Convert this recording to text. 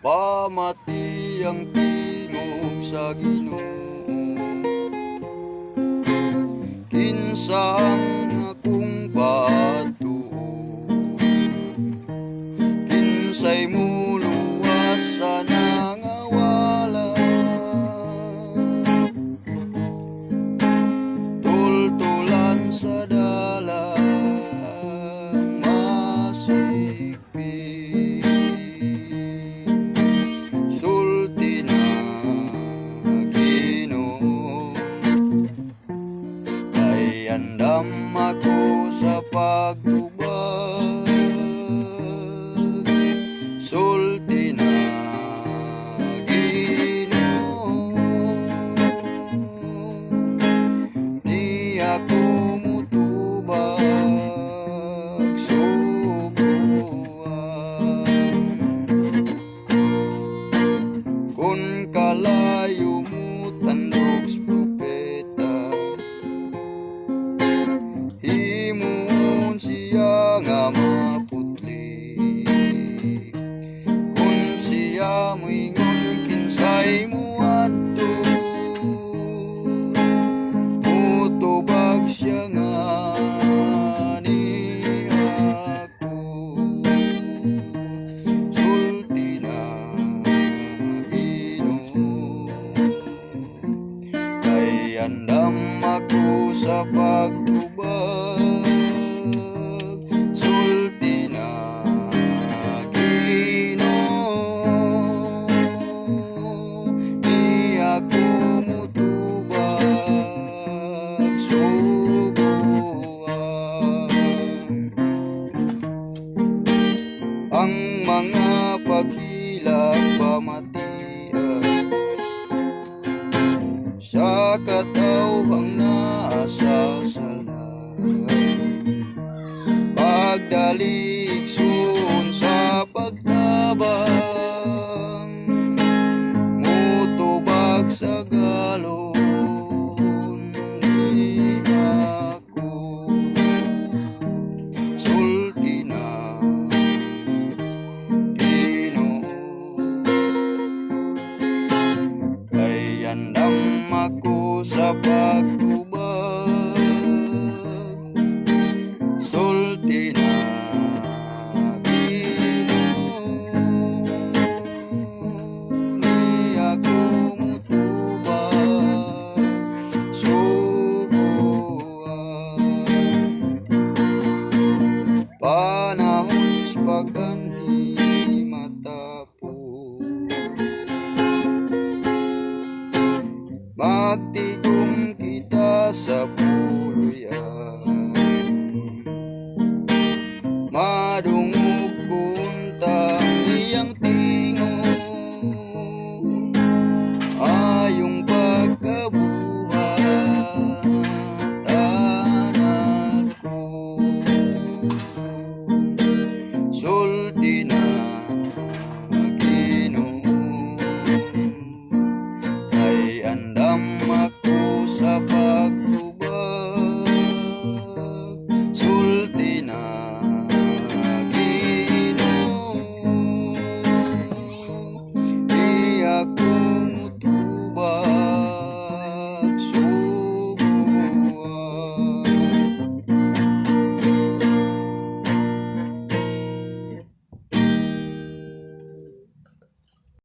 pamati ang tingog sa Ginoo. Kinsang akong patuo, kinsay muluwas sa nangawala, tultulan sa dalang masikpi, sulti na Ginoo. Kay andam ako sa pagtubag, sulti na Ginoo. Di ako mutubag subuan, kun kalayo mo tandog propeta, himuon siya nga maputli. Kun siya moingon kinsay mo adto, mutubag siya nga ni ako. Sulti na Ginoo, kay andam ako sa pagtubag, sulti na Ginoo. Di ako mutubag subuan. Ang mga paghilak pamatian sa katawhang nasa sala, pagdaligsun sa pagtabang, mutubag sa galon ni ako. Sulti na Ginoo, kay andam ako sa pagtubag, sulti